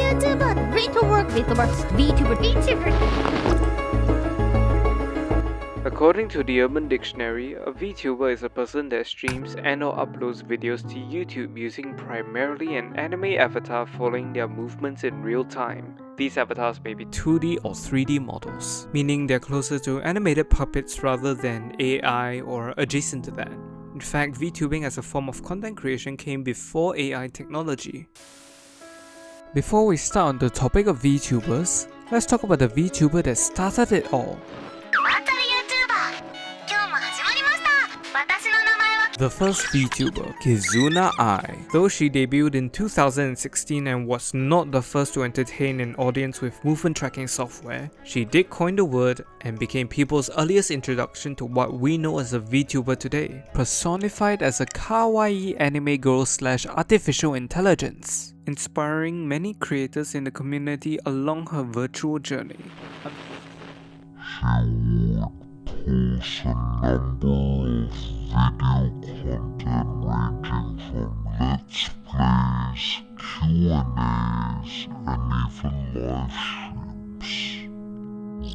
YouTuber, Vtuber. According to the Urban Dictionary, a VTuber is a person that streams and/or uploads videos to YouTube using primarily an anime avatar following their movements in real time. These avatars may be 2D or 3D models, meaning they're closer to animated puppets rather than AI or adjacent to that. In fact, VTubing as a form of content creation came before AI technology. Before we start on the topic of VTubers, let's talk about the VTuber that started it all. The first VTuber, Kizuna Ai. Though she debuted in 2016 and was not the first to entertain an audience with movement tracking software, she did coin the word and became people's earliest introduction to what we know as a VTuber today, personified as a kawaii anime girl / artificial intelligence, inspiring many creators in the community along her virtual journey. Posts a number of video content ranging from Let's Plays, Q&As, and even live streams.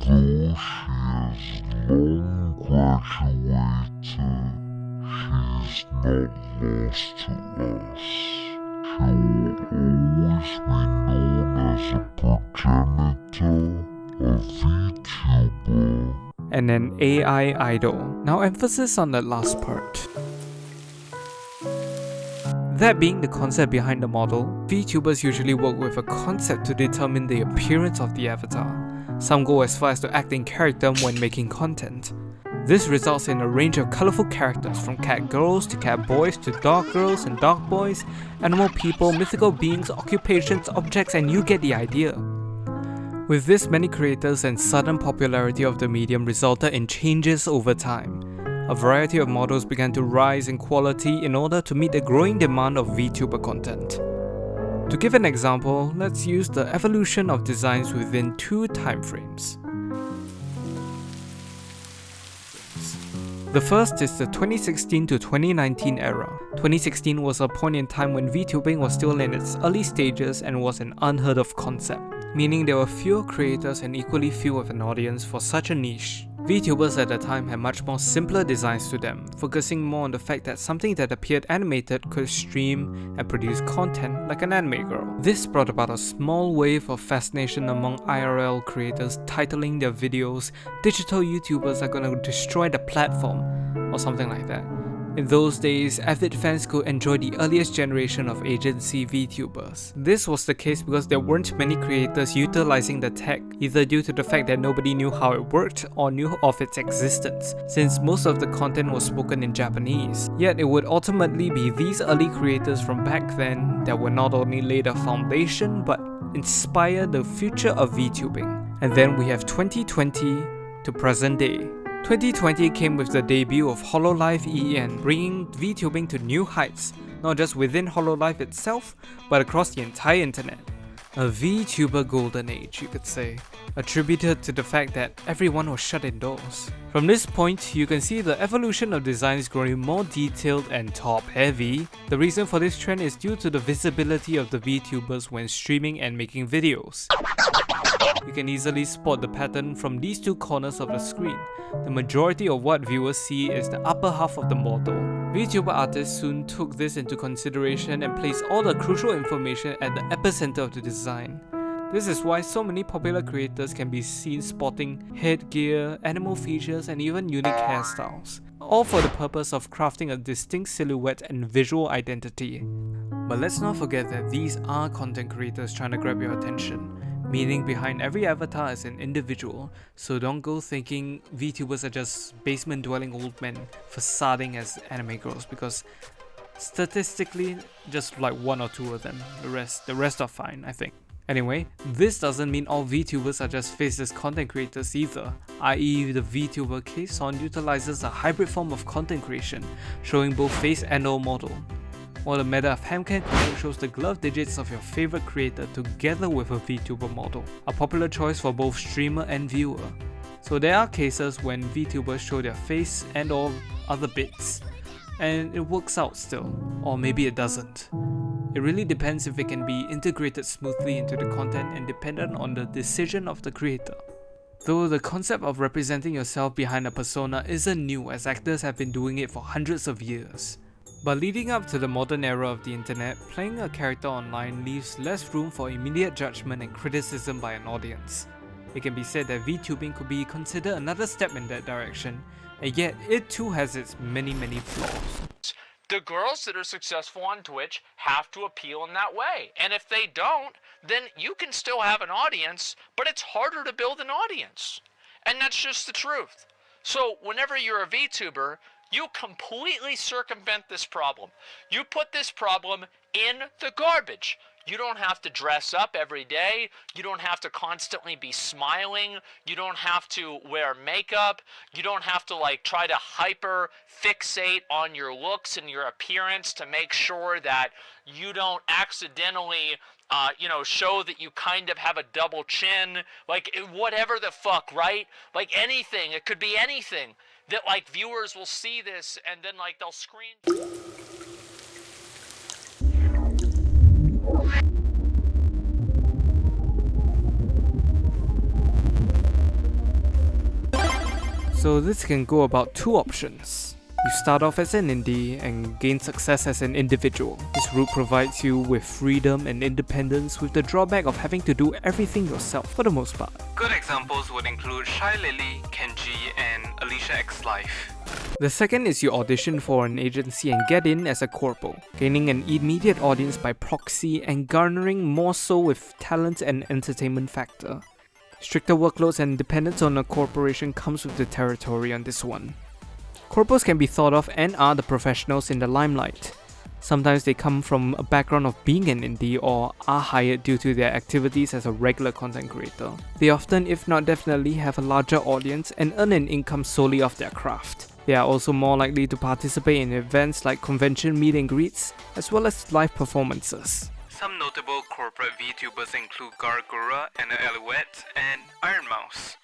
Though she has long graduated, she is not lost to us. She will always be known as a progenitor, a VTuber, and an AI idol. Now emphasis on the last part. That being the concept behind the model, VTubers usually work with a concept to determine the appearance of the avatar. Some go as far as to act in character when making content. This results in a range of colorful characters from cat girls to cat boys to dog girls and dog boys, animal people, mythical beings, occupations, objects, and you get the idea. With this, many creators and sudden popularity of the medium resulted in changes over time. A variety of models began to rise in quality in order to meet the growing demand of VTuber content. To give an example, let's use the evolution of designs within two timeframes. The first is the 2016 to 2019 era. 2016 was a point in time when VTubing was still in its early stages and was an unheard of concept, meaning there were fewer creators and equally few of an audience for such a niche. VTubers at the time had much more simpler designs to them, focusing more on the fact that something that appeared animated could stream and produce content like an anime girl. This brought about a small wave of fascination among IRL creators titling their videos "Digital YouTubers are gonna destroy the platform" or something like that. In those days, avid fans could enjoy the earliest generation of agency VTubers. This was the case because there weren't many creators utilizing the tech, either due to the fact that nobody knew how it worked or knew of its existence, since most of the content was spoken in Japanese. Yet it would ultimately be these early creators from back then that would not only lay the foundation but inspire the future of VTubing. And then we have 2020 to present day. 2020 came with the debut of HoloLive EN, bringing VTubing to new heights, not just within HoloLive itself, but across the entire internet. A VTuber golden age, you could say, attributed to the fact that everyone was shut indoors. From this point, you can see the evolution of designs growing more detailed and top-heavy. The reason for this trend is due to the visibility of the VTubers when streaming and making videos. You can easily spot the pattern from these two corners of the screen. The majority of what viewers see is the upper half of the model. VTuber artists soon took this into consideration and placed all the crucial information at the epicenter of the design. This is why so many popular creators can be seen sporting headgear, animal features, and even unique hairstyles, all for the purpose of crafting a distinct silhouette and visual identity. But let's not forget that these are content creators trying to grab your attention, meaning behind every avatar is an individual, so don't go thinking VTubers are just basement-dwelling old men facading as anime girls, because statistically, just like one or two of them, the rest are fine, I think. Anyway, this doesn't mean all VTubers are just faceless content creators either, i.e. the VTuber Kason utilizes a hybrid form of content creation, showing both face and or model. While the meta of Hamcan shows the glove digits of your favorite creator together with a VTuber model, a popular choice for both streamer and viewer. So there are cases when VTubers show their face and or other bits, and it works out still, or maybe it doesn't. It really depends if it can be integrated smoothly into the content and dependent on the decision of the creator. Though the concept of representing yourself behind a persona isn't new, as actors have been doing it for hundreds of years. But leading up to the modern era of the internet, playing a character online leaves less room for immediate judgment and criticism by an audience. It can be said that VTubing could be considered another step in that direction, and yet it too has its many flaws. The girls that are successful on Twitch have to appeal in that way. And if they don't, then you can still have an audience, but it's harder to build an audience. And that's just the truth. So whenever you're a VTuber, you completely circumvent this problem. You put this problem in the garbage. You don't have to dress up every day. You don't have to constantly be smiling. You don't have to wear makeup. You don't have to try to hyper fixate on your looks and your appearance to make sure that you don't accidentally show that you kind of have a double chin. Whatever the fuck, right? Anything. It could be anything that viewers will see this and then they'll screen. So this can go about two options. You start off as an indie and gain success as an individual. This route provides you with freedom and independence with the drawback of having to do everything yourself for the most part. Good examples would include Shy Lily, Kenji, and Alicia X Life. The second is you audition for an agency and get in as a corpo, gaining an immediate audience by proxy and garnering more so with talent and entertainment factor. Stricter workloads and dependence on a corporation comes with the territory on this one. Corpos can be thought of and are the professionals in the limelight. Sometimes they come from a background of being an indie or are hired due to their activities as a regular content creator. They often, if not definitely, have a larger audience and earn an income solely off their craft. They are also more likely to participate in events like convention meet and greets, as well as live performances. Some notable corporate VTubers include Gargura, Anna Alouette, and Iron Mouse.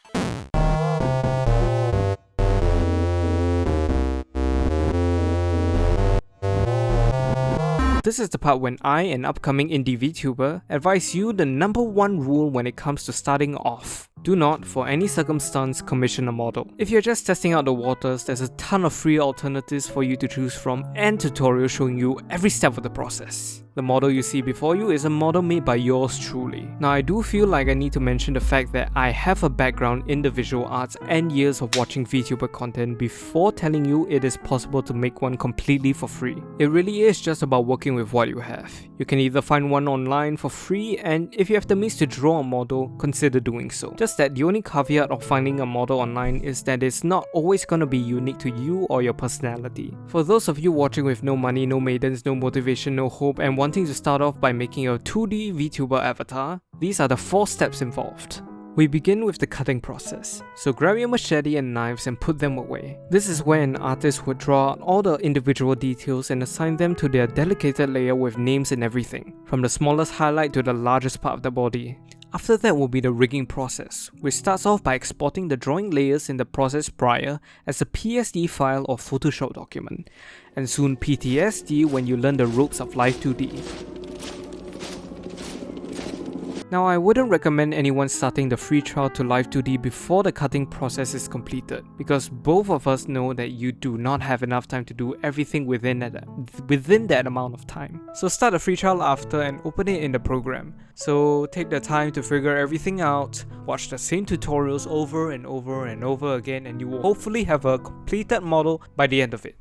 This is the part when I, an upcoming indie VTuber, advise you the number one rule when it comes to starting off. Do not, for any circumstance, commission a model. If you're just testing out the waters, there's a ton of free alternatives for you to choose from and tutorials showing you every step of the process. The model you see before you is a model made by yours truly. Now I do feel like I need to mention the fact that I have a background in the visual arts and years of watching VTuber content before telling you it is possible to make one completely for free. It really is just about working with what you have. You can either find one online for free, and if you have the means to draw a model, consider doing so. Just that the only caveat of finding a model online is that it's not always gonna be unique to you or your personality. For those of you watching with no money, no maidens, no motivation, no hope, and wanting to start off by making a 2D VTuber avatar, these are the 4 steps involved. We begin with the cutting process, so grab your machete and knives and put them away. This is where an artist would draw out all the individual details and assign them to their dedicated layer with names and everything, from the smallest highlight to the largest part of the body. After that will be the rigging process, which starts off by exporting the drawing layers in the process prior as a PSD file or Photoshop document, and soon PTSD when you learn the ropes of Live 2D. Now I wouldn't recommend anyone starting the free trial to Live 2D before the cutting process is completed, because both of us know that you do not have enough time to do everything within that amount of time. So start a free trial after and open it in the program. So take the time to figure everything out, watch the same tutorials over and over and over again, and you will hopefully have a completed model by the end of it.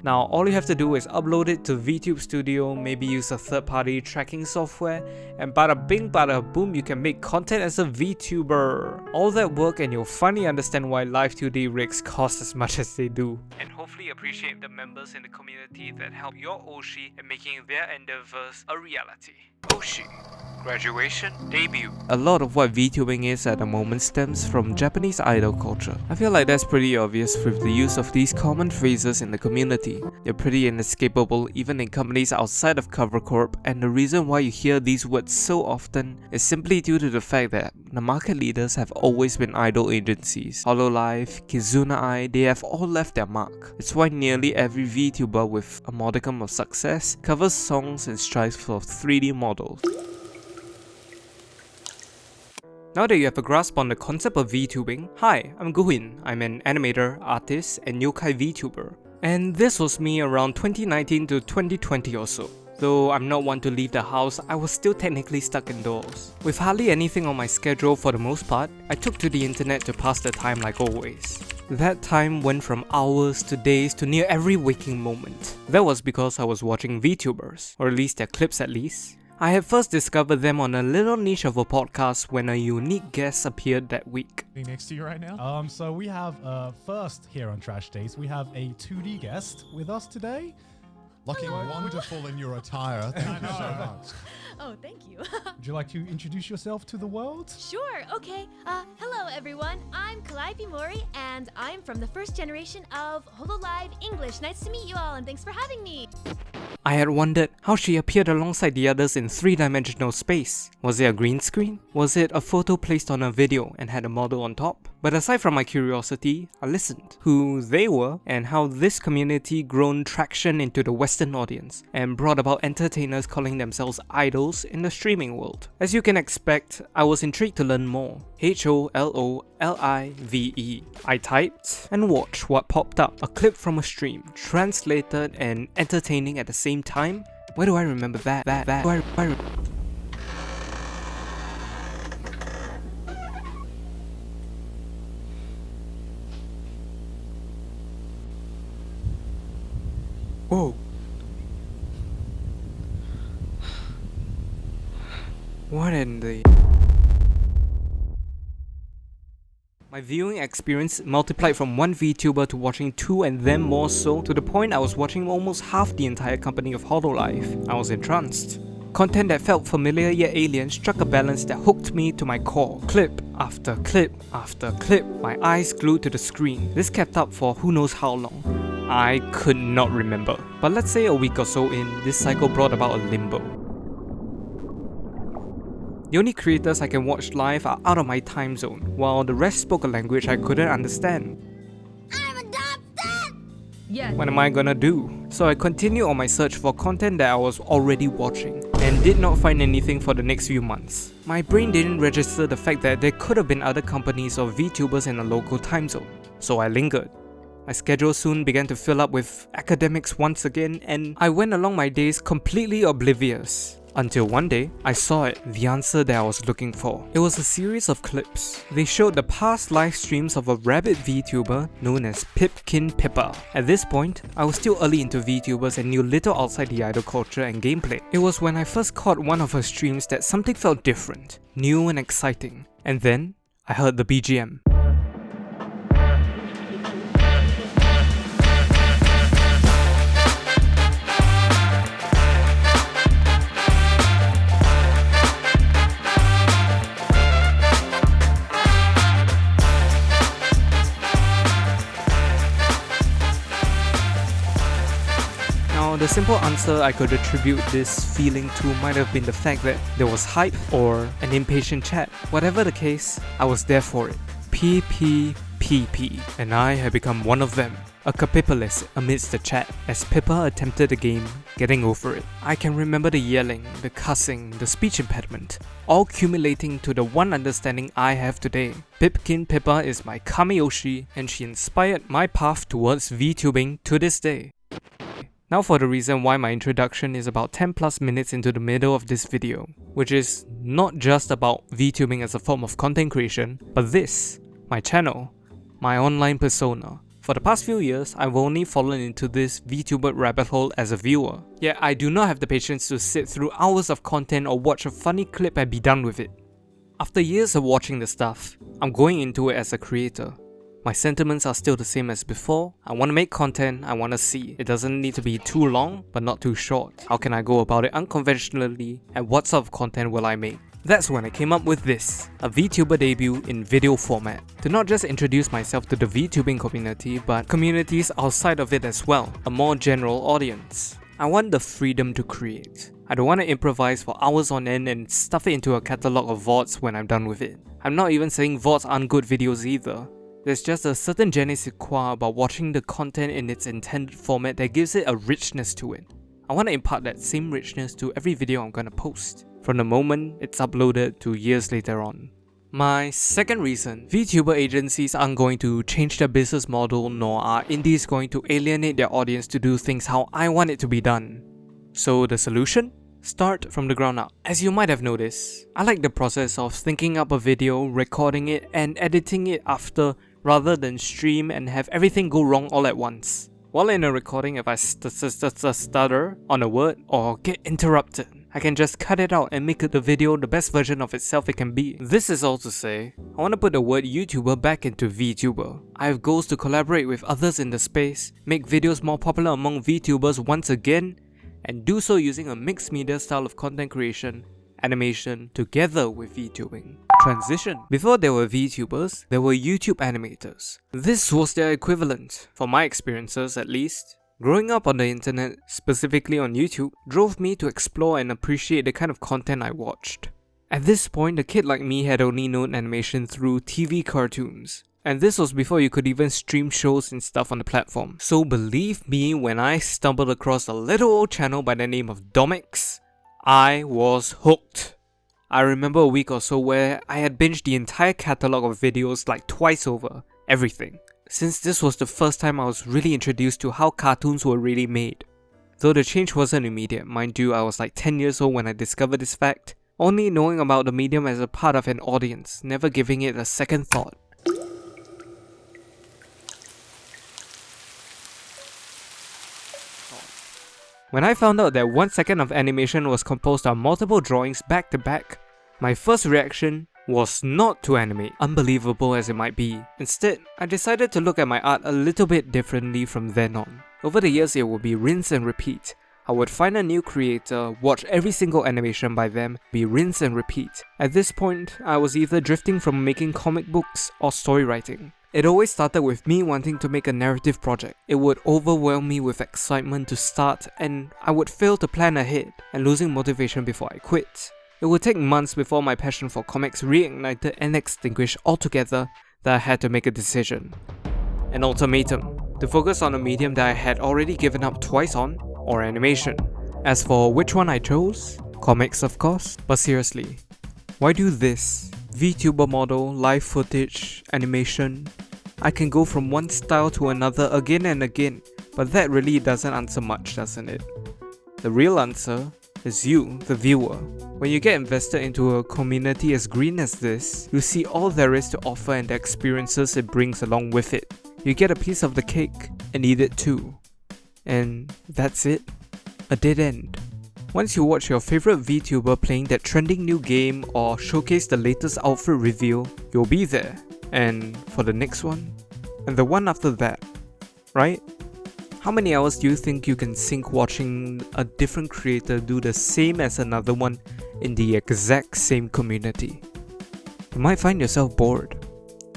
Now all you have to do is upload it to VTube Studio, maybe use a third-party tracking software, and bada bing bada boom, you can make content as a VTuber. All that work and you'll finally understand why Live 2D rigs cost as much as they do. And hopefully appreciate the members in the community that help your Oshi in making their endeavors a reality. Oshi. Graduation, debut. A lot of what VTubing is at the moment stems from Japanese idol culture. I feel like that's pretty obvious with the use of these common phrases in the community. They're pretty inescapable even in companies outside of Cover Corp, and the reason why you hear these words so often is simply due to the fact that the market leaders have always been idol agencies. Hololive, Kizuna Eye, they have all left their mark. It's why nearly every VTuber with a modicum of success covers songs and strives for 3D models. Now that you have a grasp on the concept of VTubing, hi, I'm Guhin. I'm an animator, artist, and Yokai VTuber. And this was me around 2019 to 2020 or so. Though I'm not one to leave the house, I was still technically stuck indoors. With hardly anything on my schedule for the most part, I took to the internet to pass the time like always. That time went from hours to days to near every waking moment. That was because I was watching VTubers, or at least their clips at least. I had first discovered them on a little niche of a podcast when a unique guest appeared that week. Next to you right now. So we have first here on Trash Days, we have a 2D guest with us today. Looking wonderful in your attire. Thank you so much. Oh, thank you. Would you like to introduce yourself to the world? Sure, okay. Hello everyone, I'm Calliope Mori, and I'm from the first generation of Hololive English. Nice to meet you all, and thanks for having me. I had wondered how she appeared alongside the others in three-dimensional space. Was it a green screen? Was it a photo placed on a video and had a model on top? But aside from my curiosity, I listened. Who they were and how this community grown traction into the Western audience and brought about entertainers calling themselves idols in the streaming world. As you can expect, I was intrigued to learn more. HOLOLIVE. I typed and watched what popped up. A clip from a stream, translated and entertaining at the same time. Where do I remember that? Whoa. What in the... My viewing experience multiplied from one VTuber to watching two and then more so, to the point I was watching almost half the entire company of Hololive. I was entranced. Content that felt familiar yet alien struck a balance that hooked me to my core. Clip after clip after clip, my eyes glued to the screen. This kept up for who knows how long. I could not remember. But let's say a week or so in, this cycle brought about a limbo. The only creators I can watch live are out of my time zone, while the rest spoke a language I couldn't understand. I'm adopted! Yes. What am I gonna do? So I continued on my search for content that I was already watching, and did not find anything for the next few months. My brain didn't register the fact that there could have been other companies or VTubers in a local time zone, so I lingered. My schedule soon began to fill up with academics once again, and I went along my days completely oblivious. Until one day, I saw it, the answer that I was looking for. It was a series of clips. They showed the past live streams of a rabbit VTuber known as Pipkin Pippa. At this point, I was still early into VTubers and knew little outside the idol culture and gameplay. It was when I first caught one of her streams that something felt different, new and exciting. And then, I heard the BGM. The simple answer I could attribute this feeling to might have been the fact that there was hype or an impatient chat. Whatever the case, I was there for it. PPPP, and I had become one of them. A capipolis amidst the chat as Pippa attempted the game, getting over it. I can remember the yelling, the cussing, the speech impediment, all accumulating to the one understanding I have today. Pipkin Pippa is my Kamiyoshi, and she inspired my path towards VTubing to this day. Now for the reason why my introduction is about 10 plus minutes into the middle of this video, which is not just about VTubing as a form of content creation, but this, my channel, my online persona. For the past few years, I've only fallen into this VTuber rabbit hole as a viewer. Yet I do not have the patience to sit through hours of content or watch a funny clip and be done with it. After years of watching the stuff, I'm going into it as a creator. My sentiments are still the same as before. I want to make content I want to see. It doesn't need to be too long, but not too short. How can I go about it unconventionally, and what sort of content will I make? That's when I came up with this, a VTuber debut in video format, to not just introduce myself to the VTubing community, but communities outside of it as well, a more general audience. I want the freedom to create. I don't want to improvise for hours on end and stuff it into a catalogue of VODs when I'm done with it. I'm not even saying VODs aren't good videos either. There's just a certain je ne sais quoi about watching the content in its intended format that gives it a richness to it. I want to impart that same richness to every video I'm gonna post, from the moment it's uploaded to years later on. My second reason, VTuber agencies aren't going to change their business model, nor are indies going to alienate their audience to do things how I want it to be done. So the solution? Start from the ground up. As you might have noticed, I like the process of thinking up a video, recording it, and editing it after, rather than stream and have everything go wrong all at once. While in a recording, if I stutter on a word or get interrupted, I can just cut it out and make the video the best version of itself it can be. This is all to say, I want to put the word YouTuber back into VTuber. I have goals to collaborate with others in the space, make videos more popular among VTubers once again, and do so using a mixed media style of content creation, animation, together with VTubing. Transition. Before there were VTubers, there were YouTube animators. This was their equivalent, from my experiences at least. Growing up on the internet, specifically on YouTube, drove me to explore and appreciate the kind of content I watched. At this point, a kid like me had only known animation through TV cartoons. And this was before you could even stream shows and stuff on the platform. So believe me, when I stumbled across a little old channel by the name of Domix, I was hooked. I remember a week or so where I had binged the entire catalogue of videos like twice over, everything. Since this was the first time I was really introduced to how cartoons were really made. Though the change wasn't immediate, mind you, I was like 10 years old when I discovered this fact, only knowing about the medium as a part of an audience, never giving it a second thought. When I found out that 1 second of animation was composed on multiple drawings back to back, my first reaction was not to animate, unbelievable as it might be. Instead, I decided to look at my art a little bit differently from then on. Over the years, it would be rinse and repeat. I would find a new creator, watch every single animation by them, be rinse and repeat. At this point, I was either drifting from making comic books or story writing. It always started with me wanting to make a narrative project. It would overwhelm me with excitement to start, and I would fail to plan ahead and losing motivation before I quit. It would take months before my passion for comics reignited and extinguished altogether that I had to make a decision. An ultimatum, to focus on a medium that I had already given up twice on, or animation. As for which one I chose, comics of course, but seriously, why do this? VTuber model, live footage, animation. I can go from one style to another again and again, but that really doesn't answer much, doesn't it? The real answer is you, the viewer. When you get invested into a community as green as this, you see all there is to offer and the experiences it brings along with it. You get a piece of the cake and eat it too. And that's it. A dead end. Once you watch your favorite VTuber playing that trending new game or showcase the latest outfit reveal, you'll be there. And for the next one, and the one after that, right? How many hours do you think you can sink watching a different creator do the same as another one in the exact same community? You might find yourself bored.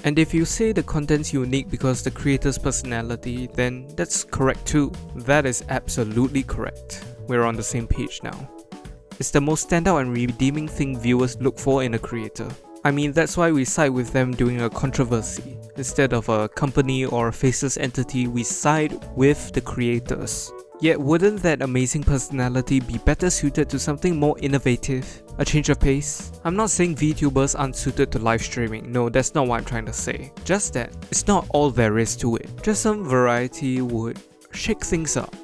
And if you say the content's unique because the creator's personality, then that's correct too. That is absolutely correct. We're on the same page now. It's the most standout and redeeming thing viewers look for in a creator. I mean, that's why we side with them during a controversy. Instead of a company or a faceless entity, we side with the creators. Yet wouldn't that amazing personality be better suited to something more innovative? A change of pace? I'm not saying VTubers aren't suited to live streaming, no, that's not what I'm trying to say. Just that it's not all there is to it. Just some variety would shake things up,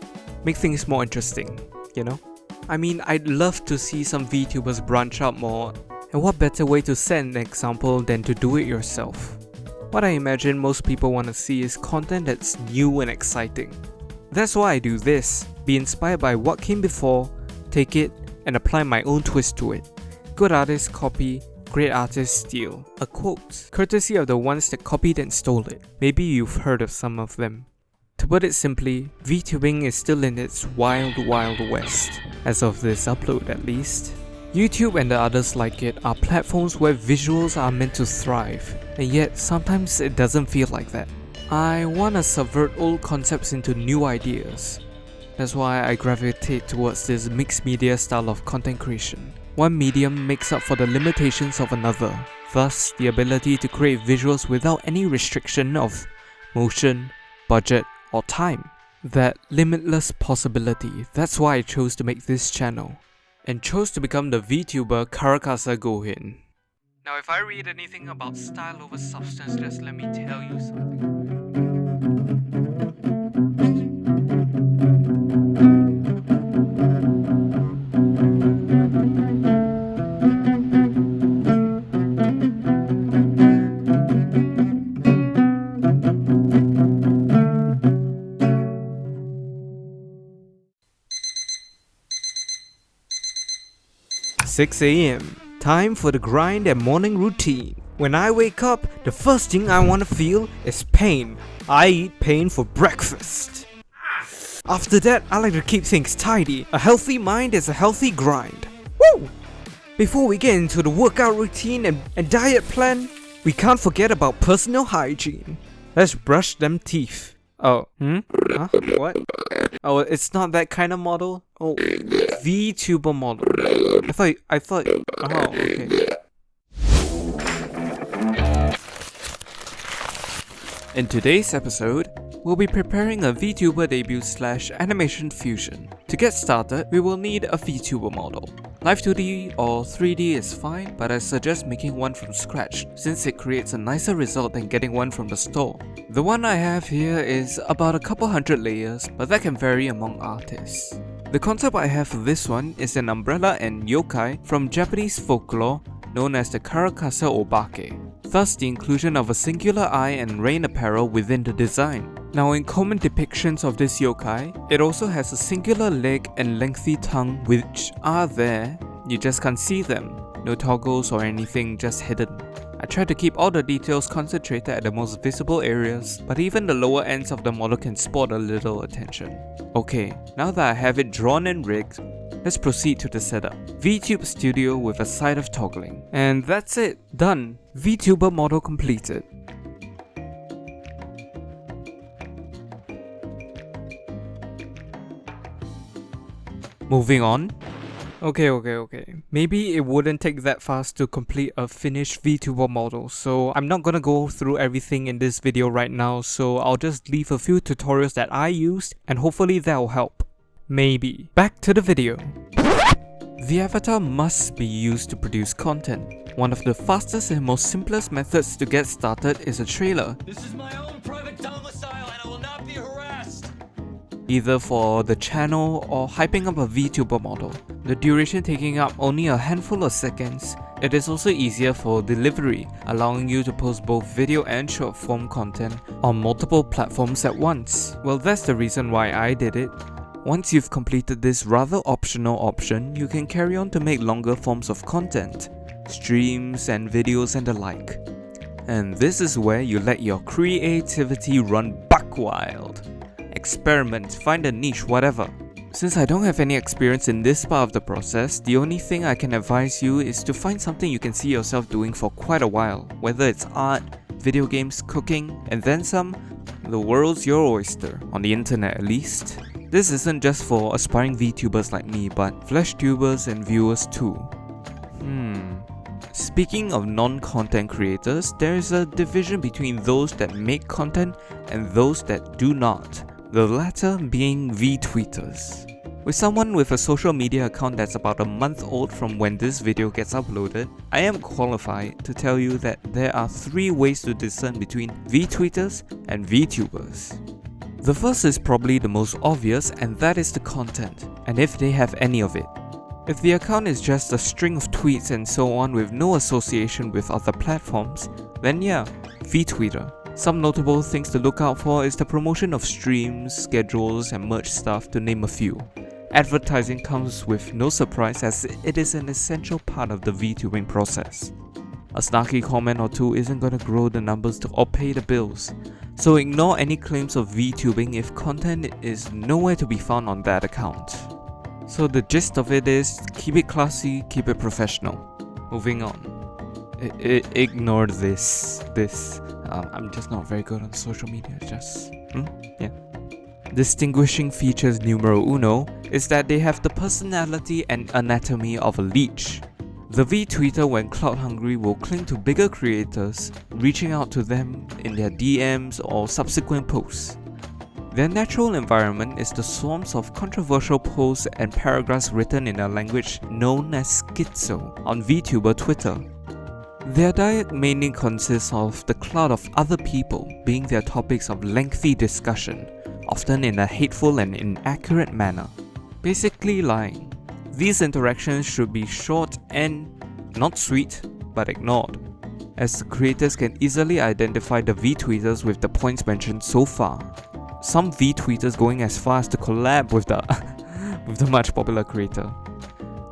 make things more interesting, you know? I mean, I'd love to see some VTubers branch out more, and what better way to set an example than to do it yourself? What I imagine most people want to see is content that's new and exciting. That's why I do this, be inspired by what came before, take it, and apply my own twist to it. Good artists copy, great artists steal. A quote, courtesy of the ones that copied and stole it. Maybe you've heard of some of them. To put it simply, Vtubing is still in its wild west, as of this upload at least. YouTube and the others like it are platforms where visuals are meant to thrive, and yet sometimes it doesn't feel like that. I wanna subvert old concepts into new ideas. That's why I gravitate towards this mixed media style of content creation. One medium makes up for the limitations of another, thus the ability to create visuals without any restriction of motion, budget, or time. That limitless possibility, that's why I chose to make this channel, and chose to become the VTuber Karakasa Guhin. Now if I read anything about style over substance, just let me tell you something. 6 AM. Time for the grind and morning routine. When I wake up, the first thing I want to feel is pain. I eat pain for breakfast. After that, I like to keep things tidy. A healthy mind is a healthy grind. Woo! Before we get into the workout routine and diet plan, we can't forget about personal hygiene. Let's brush them teeth. Oh, Huh? What? Oh, it's not that kind of model? Oh, VTuber model. I thought, oh, okay. In today's episode, we'll be preparing a VTuber debut / animation fusion. To get started, we will need a VTuber model. Live 2D or 3D is fine, but I suggest making one from scratch since it creates a nicer result than getting one from the store. The one I have here is about a couple hundred layers, but that can vary among artists. The concept I have for this one is an umbrella and yokai from Japanese folklore known as the Karakasa Obake, thus the inclusion of a singular eye and rain apparel within the design. Now in common depictions of this yokai, it also has a singular leg and lengthy tongue which are there, you just can't see them. No toggles or anything, just hidden. I tried to keep all the details concentrated at the most visible areas, but even the lower ends of the model can spot a little attention. Okay, now that I have it drawn and rigged, let's proceed to the setup. VTube Studio with a side of toggling. And that's it, done. VTuber model completed. Moving on. Okay. Maybe it wouldn't take that fast to complete a finished VTuber model, so I'm not gonna go through everything in this video right now, so I'll just leave a few tutorials that I used and hopefully that'll help. Maybe. Back to the video. The avatar must be used to produce content. One of the fastest and most simplest methods to get started is a trailer. This is my own private domicile and I will not be harassed. Either for the channel or hyping up a VTuber model. The duration taking up only a handful of seconds, it is also easier for delivery, allowing you to post both video and short form content on multiple platforms at once. Well, that's the reason why I did it. Once you've completed this rather optional option, you can carry on to make longer forms of content, streams and videos and the like. And this is where you let your creativity run buck wild. Experiment, find a niche, whatever. Since I don't have any experience in this part of the process, the only thing I can advise you is to find something you can see yourself doing for quite a while, whether it's art, video games, cooking, and then some. The world's your oyster, on the internet at least. This isn't just for aspiring VTubers like me, but flesh tubers and viewers too. Speaking of non-content creators, there is a division between those that make content and those that do not. The latter being VTweeters. With someone with a social media account that's about a month old from when this video gets uploaded, I am qualified to tell you that there are 3 ways to discern between VTweeters and VTubers. The first is probably the most obvious, and that is the content, and if they have any of it. If the account is just a string of tweets and so on with no association with other platforms, then yeah, VTweeter. Some notable things to look out for is the promotion of streams, schedules and merch stuff, to name a few. Advertising comes with no surprise as it is an essential part of the VTubing process. A snarky comment or two isn't gonna grow the numbers or pay the bills. So ignore any claims of Vtubing if content is nowhere to be found on that account. So the gist of it is, keep it classy, keep it professional. Moving on. Ignore this. I'm just not very good on social media, yeah. Distinguishing features numero uno is that they have the personality and anatomy of a leech. The V-tweeter, when clout hungry, will cling to bigger creators, reaching out to them in their DMs or subsequent posts. Their natural environment is the swarms of controversial posts and paragraphs written in a language known as schizo on Vtuber Twitter. Their diet mainly consists of the clout of other people being their topics of lengthy discussion, often in a hateful and inaccurate manner, basically lying. These interactions should be short and not sweet, but ignored, as the creators can easily identify the V-tweeters with the points mentioned so far. Some V-tweeters going as far as to collab with the much popular creator.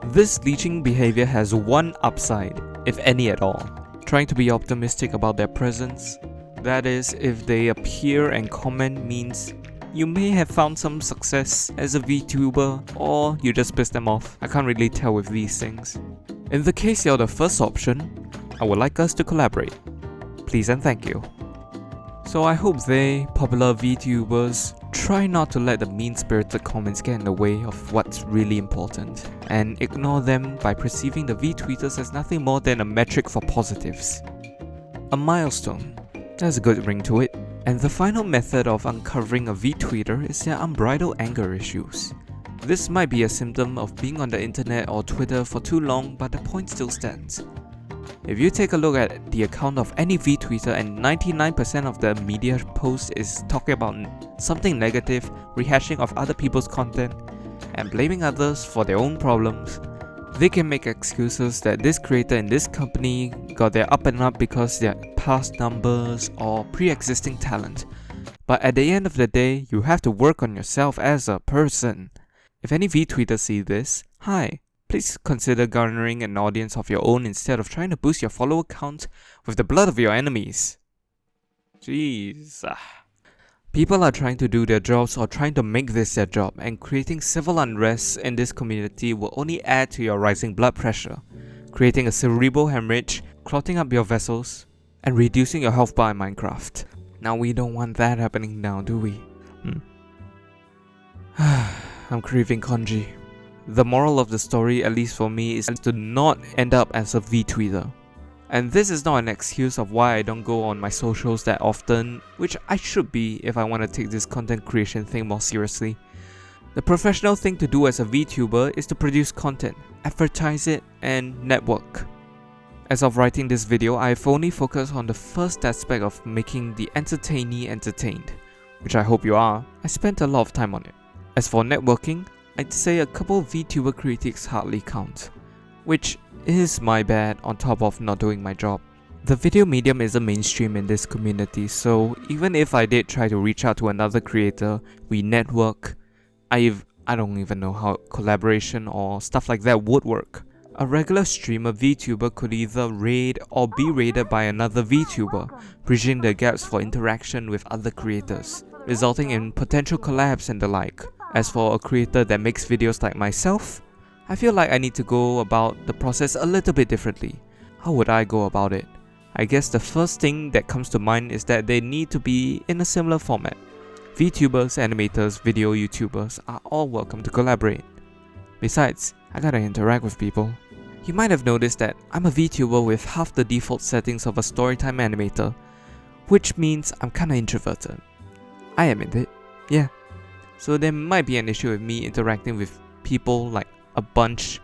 This leeching behavior has one upside, if any at all: trying to be optimistic about their presence. That is, if they appear and comment means you may have found some success as a VTuber, or you just pissed them off. I can't really tell with these things. In the case you're the first option, I would like us to collaborate. Please and thank you. So I hope they, popular VTubers, try not to let the mean-spirited comments get in the way of what's really important, and ignore them by perceiving the V-tweeters as nothing more than a metric for positives. A milestone. There's a good ring to it. And the final method of uncovering a V-tweeter is their unbridled anger issues. This might be a symptom of being on the internet or Twitter for too long, but the point still stands. If you take a look at the account of any V-tweeter and 99% of the media post is talking about something negative, rehashing of other people's content, and blaming others for their own problems, they can make excuses that this creator in this company got their up and up because their past numbers or pre-existing talent. But at the end of the day, you have to work on yourself as a person. If any V-tweeters see this, hi, please consider garnering an audience of your own instead of trying to boost your follower count with the blood of your enemies. Jeez. People are trying to do their jobs or trying to make this their job, and creating civil unrest in this community will only add to your rising blood pressure, creating a cerebral hemorrhage, clotting up your vessels, and reducing your health bar in Minecraft. Now we don't want that happening now, do we? I'm craving congee. The moral of the story, at least for me, is to not end up as a V-tweeter. And this is not an excuse of why I don't go on my socials that often, which I should be if I want to take this content creation thing more seriously. The professional thing to do as a VTuber is to produce content, advertise it, and network. As of writing this video, I've only focused on the first aspect of making the entertainee entertained, which I hope you are. I spent a lot of time on it. As for networking, I'd say a couple VTuber critiques hardly count, which is my bad on top of not doing my job. The video medium isn't mainstream in this community, so even if I did try to reach out to another creator, we network, I don't even know how collaboration or stuff like that would work. A regular streamer VTuber could either raid or be raided by another VTuber, bridging the gaps for interaction with other creators, resulting in potential collabs and the like. As for a creator that makes videos like myself, I feel like I need to go about the process a little bit differently. How would I go about it? I guess the first thing that comes to mind is that they need to be in a similar format. VTubers, animators, video YouTubers are all welcome to collaborate. Besides, I gotta interact with people. You might have noticed that I'm a VTuber with half the default settings of a storytime animator, which means I'm kinda introverted. I admit it, yeah. So there might be an issue with me interacting with people like a bunch.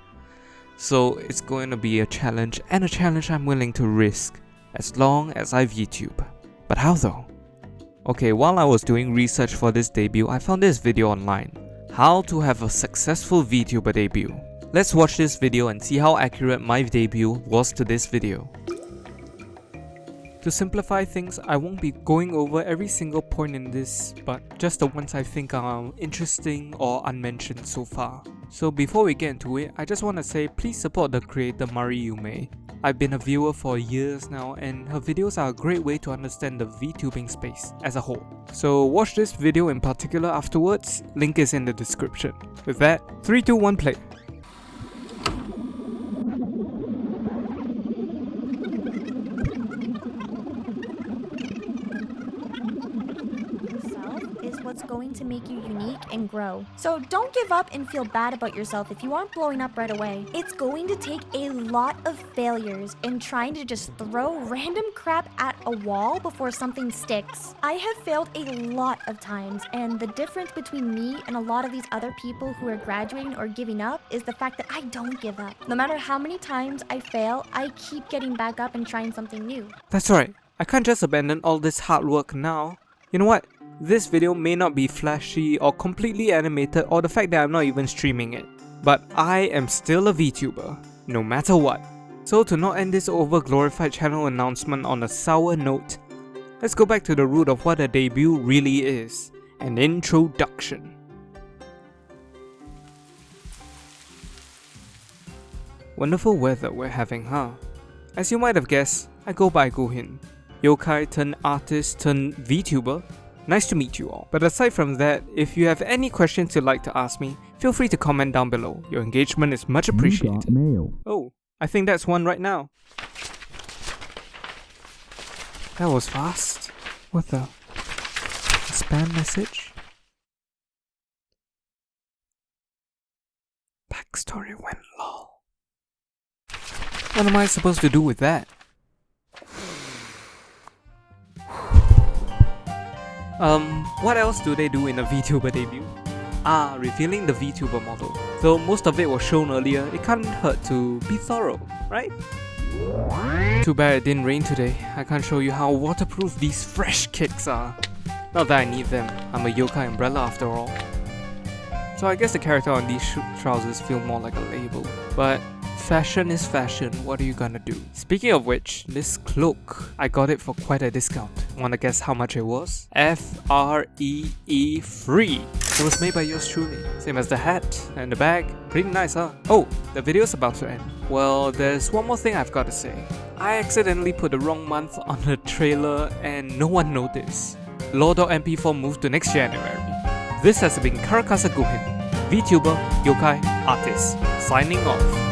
So it's going to be a challenge, and a challenge I'm willing to risk, as long as I VTube. But how though? Okay, while I was doing research for this debut, I found this video online. How to have a successful VTuber debut. Let's watch this video and see how accurate my debut was to this video. To simplify things, I won't be going over every single point in this, but just the ones I think are interesting or unmentioned so far. So before we get into it, I just want to say please support the creator Mari Yume. I've been a viewer for years now, and her videos are a great way to understand the VTubing space as a whole. So watch this video in particular afterwards, link is in the description. With that, 3, 2, 1 play. Is what's going to make you unique and grow. So don't give up and feel bad about yourself if you aren't blowing up right away. It's going to take a lot of failures and trying to just throw random crap at a wall before something sticks. I have failed a lot of times, and the difference between me and a lot of these other people who are graduating or giving up is the fact that I don't give up. No matter how many times I fail, I keep getting back up and trying something new. That's right, I can't just abandon all this hard work now. You know what? This video may not be flashy or completely animated or the fact that I'm not even streaming it, but I am still a VTuber, no matter what. So to not end this over-glorified channel announcement on a sour note, let's go back to the root of what a debut really is, an introduction. Wonderful weather we're having, huh? As you might have guessed, I go by Guhin, Yokai turned artist turned VTuber. Nice to meet you all. But aside from that, if you have any questions you'd like to ask me, feel free to comment down below. Your engagement is much appreciated. Oh, I think that's one right now. That was fast. What the? A spam message? Backstory went lol. What am I supposed to do with that? What else do they do in a VTuber debut? Revealing the VTuber model. Though most of it was shown earlier, it can't hurt to be thorough, right? Too bad it didn't rain today. I can't show you how waterproof these fresh kicks are. Not that I need them, I'm a yokai umbrella after all. So I guess the character on these trousers feel more like a label. But fashion is fashion, what are you gonna do? Speaking of which, this cloak, I got it for quite a discount. Wanna guess how much it was? F-R-E-E free. It was made by yours truly. Same as the hat and the bag. Pretty nice, huh? Oh, the video's about to end. Well, there's one more thing I've got to say. I accidentally put the wrong month on the trailer and no one noticed. Lore.mp4 moved to next January. This has been Karakasa Guhin, VTuber, Yokai, artist, signing off.